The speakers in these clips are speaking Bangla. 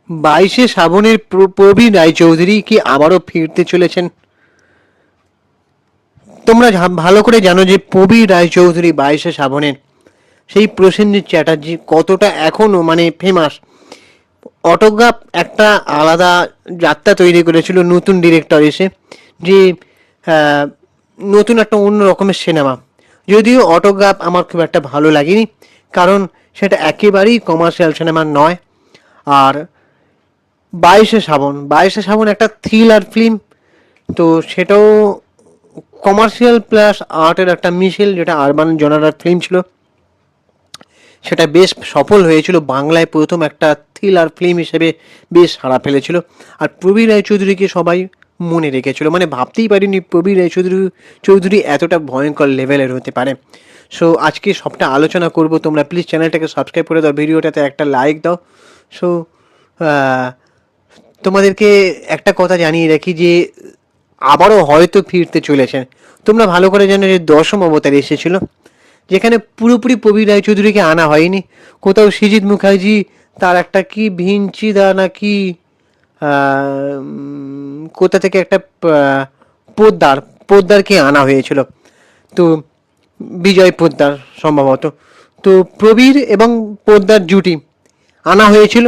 22শে শ্রাবণের প্রবীণ রায়চৌধুরী কি আবারও ফিরতে চলেছেন? তোমরা ভালো করে জানো যে প্রবীণ রায়চৌধুরী 22শে শ্রাবণের সেই প্রসেনজিৎ চ্যাটার্জি কতটা এখনো মানে ফেমাস। অটোগ্রাফ একটা আলাদা যাত্রা তৈরি করেছিল নতুন ডিরেক্টর এসে, যে নতুন একটা অন্য রকমের সিনেমা। যদিও অটোগ্রাফ আমার খুব একটা ভালো লাগেনি, কারণ সেটা একেবারেই কমার্শিয়াল সিনেমা নয়। আর 22শে শ্রাবণ একটা থ্রিলার ফিল্ম, তো সেটাও কমার্শিয়াল প্লাস আর্টের একটা মিশেল, যেটা আরবান জনারার ফিল্ম ছিল। সেটা বেশ সফল হয়েছিল, বাংলায় প্রথম একটা থ্রিলার ফিল্ম হিসেবে বেশ সাড়া ফেলেছিল। আর প্রবীর রায়চৌধুরীকে সবাই মনে রেখেছিল, মানে ভাবতেই পারিনি প্রবীর রায়চৌধুরী এতটা ভয়ঙ্কর লেভেলের হতে পারে। সো আজকে সবটা আলোচনা করব, তোমরা প্লিজ চ্যানেলটাকে সাবস্ক্রাইব করে দাও, ভিডিওটাতে একটা লাইক দাও। সো তোমাদেরকে একটা কথা জানিয়ে রাখি যে আবারও হয়তো ফিরতে চলেছেন। তোমরা ভালো করে জানো যে দশম অবতার এসেছিল, যেখানে পুরোপুরি প্রবীর রায়চৌধুরীকে আনা হয়নি। কোথাও সৃজিত মুখার্জি তার একটা কি ভিঞ্চিদা না কি কোথা থেকে একটা পোদ্দারকে আনা হয়েছিল, তো বিজয় পোদ্দার সম্ভবত। তো প্রবীর এবং পোদ্দার জুটি আনা হয়েছিল।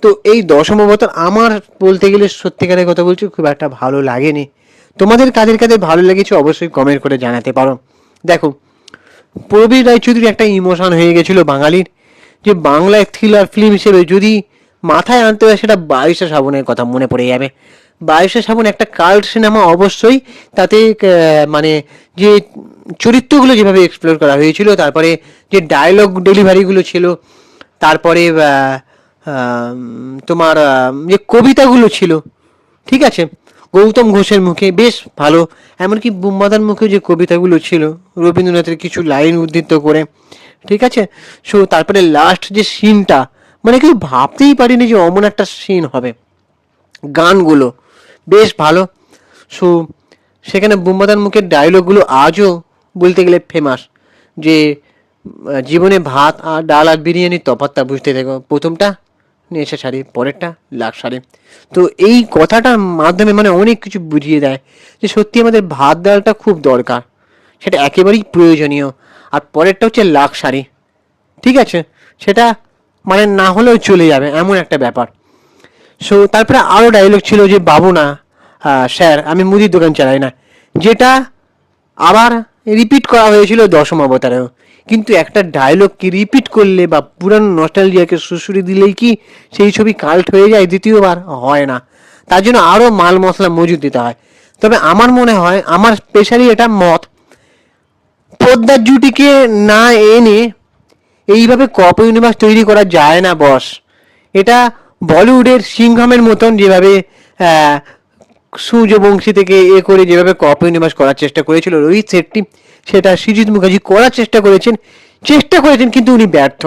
তো এই দশম অবতার আমার বলতে গেলে সত্যিকারের কথা বলছি খুব একটা ভালো লাগেনি। তোমাদের কাদের কাদের ভালো লেগেছে অবশ্যই কমেন্ট করে জানাতে পারো। দেখো, প্রবীর রায়চৌধুরী একটা ইমোশন হয়ে গেছিল বাঙালির, যে বাংলায় থ্রিলার ফিল্ম হিসেবে যদি মাথায় আনতে হয় সেটা 22শে শ্রাবণের কথা মনে পড়ে যাবে। 22শে শ্রাবণ একটা কাল্ট সিনেমা অবশ্যই, তাতে মানে যে চরিত্রগুলো যেভাবে এক্সপ্লোর করা হয়েছিল, তারপরে যে ডায়লগ ডেলিভারিগুলো ছিল, তারপরে তোমার যে কবিতাগুলো ছিল, ঠিক আছে, গৌতম ঘোষের মুখে বেশ ভালো। এমনকি বুম্বাদার মুখে যে কবিতাগুলো ছিল রবীন্দ্রনাথের কিছু লাইন উদ্ধৃত করে, ঠিক আছে। সো তারপরে লাস্ট যে সিনটা, মানে কেউ ভাবতেই পারিনি যে অমন একটা সিন হবে। গানগুলো বেশ ভালো। সো সেখানে বুম্বাদার মুখের ডায়লগগুলো আজও বলতে গেলে ফেমাস, যে জীবনে ভাত আর ডাল আর বিরিয়ানির তফাৎটা বুঝতে দেখো, প্রথমটা নেশা সারি, পরেরটা লাখ সারি। তো এই কথাটার মাধ্যমে মানে অনেক কিছু বুঝিয়ে দেয় যে সত্যি আমাদের ভাত ডালটা খুব দরকার, সেটা একেবারেই প্রয়োজনীয়। আর পরেরটা হচ্ছে লাখ সারি, ঠিক আছে, সেটা মানে না হলেও চলে যাবে এমন একটা ব্যাপার। সো তারপরে আরও ডায়লগ ছিল যে বাবু না স্যার আমি মুদির দোকান চালাই না, যেটা আবার রিপিট করা হয়েছিল দশম অবতারেও। কিন্তু একটা ডায়লগকে রিপিট করলে বা পুরানো নস্টালজিয়াকে সুড়সুড়ি দিলেই কি সেই ছবি কাল্ট হয়ে যায়? দ্বিতীয়বার হয় না, তার জন্য আরও মাল মশলা মজুদ দিতে হয়। তবে আমার মনে হয়, আমার স্পেশালি এটা মত, পোদ্দার জুটিকে না এনে এইভাবে কপ ইউনিভার্স তৈরি করা যায় না বস। এটা বলিউডের সিংহামের মতন যেভাবে সূর্যবংশী থেকে করে যেভাবে কপ ইউনিভার্স করার চেষ্টা করেছিল রোহিত শেট্টি, সেটা সৃজিত মুখার্জি করার চেষ্টা করেছেন কিন্তু উনি ব্যর্থ।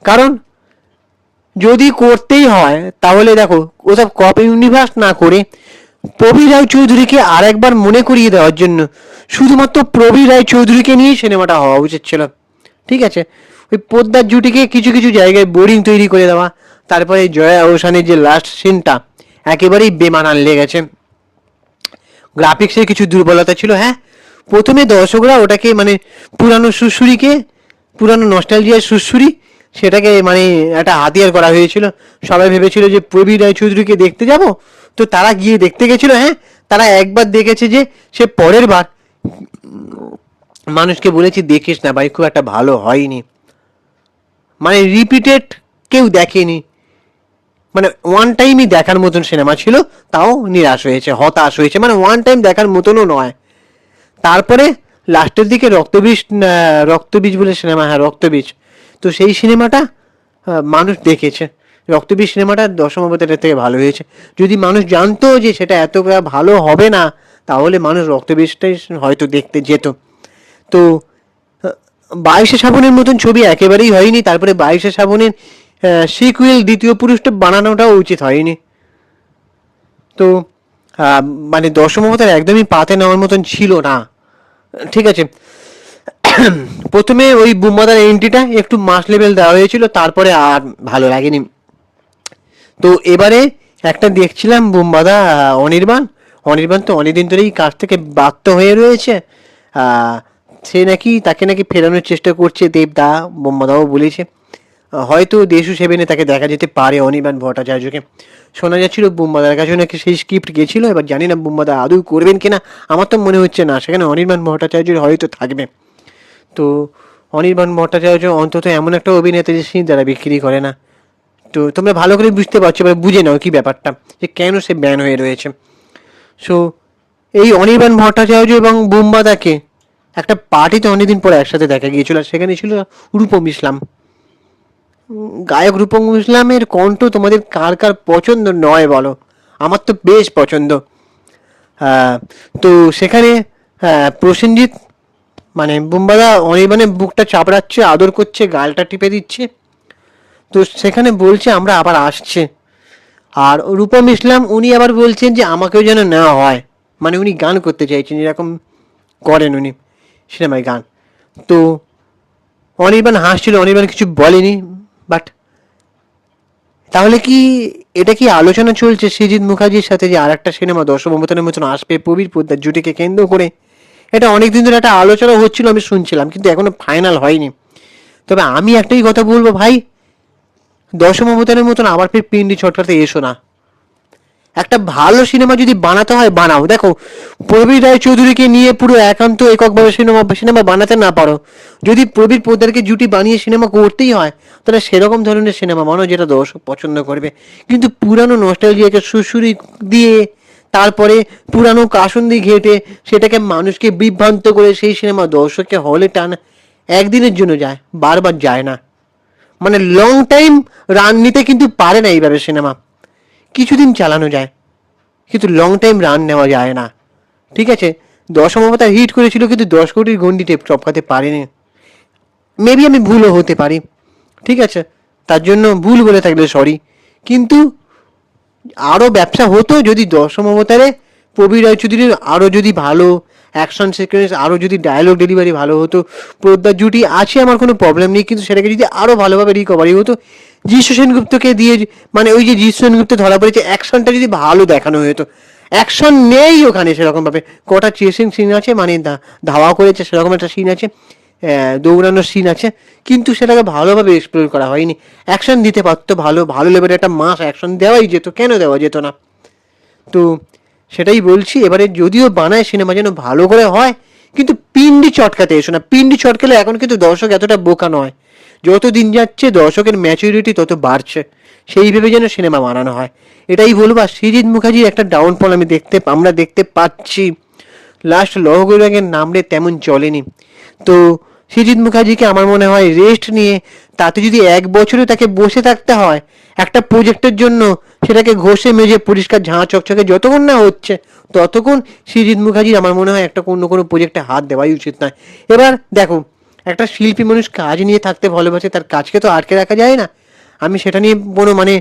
কারণ যদি করতেই হয় তাহলে দেখো, ওসব কপ ইউনিভার্স না করে প্রবীর রায়চৌধুরীকে আরেকবার মনে করিয়ে দেওয়ার জন্য শুধুমাত্র প্রবীর রায়চৌধুরীকে নিয়েই সিনেমাটা হওয়া উচিত ছিল, ঠিক আছে। ওই পোদ্দার জুটিকে কিছু কিছু জায়গায় বোরিং তৈরি করে দেওয়া, তারপরে জয়া ওসানের যে লাস্ট সিনটা একেবারেই বেমানান লেগেছে। গ্রাফিক্সের কিছু দুর্বলতা ছিল, হ্যাঁ। প্রথমে দর্শকরা ওটাকে মানে পুরানো নস্টালজিয়ার সুরসুরি, সেটাকে মানে একটা হাতিয়ার করা হয়েছিল। সবাই ভেবেছিল যে প্রবীর রায়চৌধুরীকে দেখতে যাব, তো তারা গিয়ে দেখতে গেছিল, হ্যাঁ। তারা একবার দেখেছে, যে সে পরের বার মানুষকে বলেছি দেখিস না ভাই, খুব একটা ভালো হয়নি, মানে রিপিটেড কেউ দেখেনি, মানে ওয়ান টাইমই দেখার মতন সিনেমা ছিল, তাও নিরাশ হয়েছে, হতাশ হয়েছে, মানে ওয়ান টাইম দেখার মতনও নয়। তারপরে লাস্টের দিকে রক্তবীজ বলে সিনেমা, হ্যাঁ রক্তবীজ, তো সেই সিনেমাটা মানুষ দেখেছে। রক্তবীজ সিনেমাটা দশম অবতারের থেকে ভালো হয়েছে। যদি মানুষ জানতো যে সেটা এতটা ভালো হবে না, তাহলে মানুষ রক্তবীজটাই হয়তো দেখতে যেত। তো 22শে শ্রাবণের মতন ছবি একেবারেই হয়নি। তারপরে 22শে শ্রাবণের সিকুয়েল দ্বিতীয় পুরুষটা বানানোটাও উচিত হয়নি। তো মানে দশম অবতার একদমই পাতে নেওয়ার মতন ছিল না, ঠিক আছে। প্রথমে ওই বুম্বাদার এন্ট্রিটা একটু মাস লেভেল দেওয়া হয়েছিল, তারপরে আর ভালো লাগেনি। তো এবারে একটা দেখছিলাম বুম্বাদা, অনির্বাণ তো অনেকদিন ধরেই কাজ থেকে বাধ্য হয়ে রয়েছে। আহ, সে নাকি তাকে নাকি ফেরানোর চেষ্টা করছে দেবদা, বুম্বাদাও বলেছে। হয়তো দেশু সেভেনে তাকে দেখা যেতে পারে অনির্বাণ ভট্টাচার্যকে। শোনা যাচ্ছিল বুম্বাদার কাছে নাকি সেই স্ক্রিপ্ট গেছিল, এবার জানি না বুম্বাদা আদৌ করবেন কিনা, আমার তো মনে হচ্ছে না সেখানে অনির্বাণ ভট্টাচার্য হয়তো থাকবে। তো অনির্বাণ ভট্টাচার্য অন্তত এমন একটা অভিনেতা যে সিন দ্বারা বিক্রি করে না। তো তোমরা ভালো করে বুঝতে পারছো, এবার বুঝে নাও কি ব্যাপারটা, যে কেন সে ব্যান হয়ে রয়েছে। সো এই অনির্বাণ ভট্টাচার্য এবং বুম্বাদাকে একটা পার্টিতে অনেকদিন পরে একসাথে দেখা গিয়েছিল, আর সেখানে ছিল রূপম ইসলাম। গায়ক রূপম ইসলামের কণ্ঠ তোমাদের কার কার পছন্দ নয় বলো? আমার তো বেশ পছন্দ। আহ, তো সেখানে প্রসেনজিৎ মানে বুম্বাদা অনির্বাণের বুকটা চাপড়াচ্ছে, আদর করছে, গালটা টিপে দিচ্ছে। তো সেখানে বলছে আমরা আবার আসছে। আর রূপম ইসলাম উনি আবার বলছেন যে আমাকেও যেন নেওয়া হয়, মানে উনি গান করতে চাইছেন, এরকম করেন উনি সিনেমায় গান। তো অনির্বাণ হাসছিল, অনির্বাণ কিছু বলেনি। বাট তাহলে কি এটা কি আলোচনা চলছে সৃজিত মুখার্জির সাথে যে আর একটা সিনেমা দশমবতারের মতন আসবে প্রবীর পোদ্দার জুটিকে কেন্দ্র করে? এটা অনেকদিন ধরে একটা আলোচনা হচ্ছিল, আমি শুনছিলাম, কিন্তু এখনো ফাইনাল হয়নি। তবে আমি একটাই কথা বলবো ভাই, দশম অবতারের মতন আবার ফের পিন্ডি ছটকাতে এসো না। একটা ভালো সিনেমা যদি বানাতে হয় বানাও। দেখো, প্রবীর রায়চৌধুরীকে নিয়ে পুরো একান্ত এককভাবে সিনেমা সিনেমা বানাতে না পারো, যদি প্রবীর পোদ্দারকে জুটি বানিয়ে সিনেমা করতেই হয়, তাহলে সেরকম ধরনের সিনেমা বানাও যেটা দর্শক পছন্দ করবে। কিন্তু পুরানো নস্টালজিয়াকে সুরসুরি দিয়ে, তারপরে পুরানো কাসুন্দি ঘেটে সেটাকে মানুষকে বিভ্রান্ত করে সেই সিনেমা দর্শককে হলে টান একদিনের জন্য যায়, বারবার যায় না। মানে লং টাইম রান নিতে কিন্তু পারে না এইভাবে সিনেমা। কিছুদিন চালানো যায়, কিন্তু লং টাইম রান নেওয়া যায় না। ঠিক আছে, দশম অবতার হিট করেছিল, কিন্তু 10 কোটির গন্ডি টপকাতে পারেনি। মেবি আমি ভুলও হতে পারি, ঠিক আছে, তার জন্য ভুল বলে থাকলে সরি। কিন্তু আরও ব্যবসা হতো যদি দশম অবতারে প্রবীর রায়চৌধুরীর আরও যদি ভালো অ্যাকশন সিকোয়েন্স, আরও যদি ডায়লগ ডেলিভারি ভালো হতো। পোদ্দার জুটি আছে, আমার কোনো প্রবলেম নেই, কিন্তু সেটাকে যদি আরও ভালোভাবে রিকভারি হতো। যিশু সেনগুপ্তকে দিয়ে, মানে ওই যে যিশু সেনগুপ্ত ধরা পড়েছে, অ্যাকশনটা যদি ভালো দেখানো হতো। অ্যাকশন নেই ওখানে সেরকমভাবে, কটা চেসিং সিন আছে, মানে ধাওয়া করেছে সেরকম একটা সিন আছে, দৌড়ানোর সিন আছে, কিন্তু সেটাকে ভালোভাবে এক্সপ্লোর করা হয়নি। অ্যাকশন দিতে পারতো, ভালো ভালো লেভেলের একটা মাস অ্যাকশন দেওয়াই যেত, কেন দেওয়া যেত না? তো সেটাই বলছি, এবারে যদিও বানায় সিনেমা যেন ভালো করে হয়, কিন্তু পিন্ডি চটকাতে এসো না। পিন্ডি চটকালে এখন কিন্তু দর্শক এতটা বোকা নয়, যত দিন যাচ্ছে দর্শকের ম্যাচুরিটি তত বাড়ছে, সেই ভেবে যেন সিনেমা বানানো হয়, এটাই বলবো। আর সৃজিত মুখার্জির একটা ডাউনফল আমরা দেখতে পাচ্ছি। লাস্ট লহ গৈরাঙ্গের নামলে তেমন চলেনি। তো সৃজিত মুখার্জিকে আমার মনে হয় রেস্ট নিয়ে, তাতে যদি 1 বছরে তাকে বসে থাকতে হয় একটা প্রজেক্টের জন্য, সেটাকে ঘষে মেজে পরিষ্কার ঝাঁ চকচকে যতক্ষণ না হচ্ছে, ততক্ষণ সৃজিত মুখার্জির আমার মনে হয় একটা কোনো কোনো প্রজেক্টে হাত দেওয়াই উচিত নয়। এবার দেখো, একটা শিল্পী মানুষ কাজ নিয়ে থাকতে ভালোবাসে, তার কাজকে তো আটকে রাখা যায় না। আমি সেটা নিয়ে কোনো মানে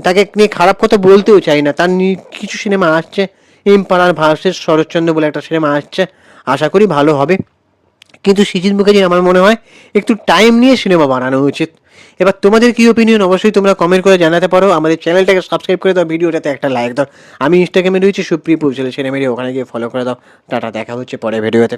তাকে নিয়ে খারাপ কথা বলতেও চাই না। তার কিছু সিনেমা আসছে, এমপাড়ার ভার্সেস শরৎচন্দ্র বলে একটা সিনেমা আসছে, আশা করি ভালো হবে। কিন্তু সৃজিত মুখার্জির আমার মনে হয় একটু টাইম নিয়ে সিনেমা বানানো উচিত। এবার তোমাদের কি ওপিনিয়ন অবশ্যই তোমরা কমেন্ট করে জানাতে পারো। আমাদের চ্যানেলটাকে সাবস্ক্রাইব করে দাও, ভিডিওটাতে একটা লাইক দাও। আমি ইনস্টাগ্রামে রয়েছি সুপ্রিয় পৌঁছলে সেরে মেরে, ওখানে গিয়ে ফলো করে দাও। টাটা, দেখা হচ্ছে পরে ভিডিওতে।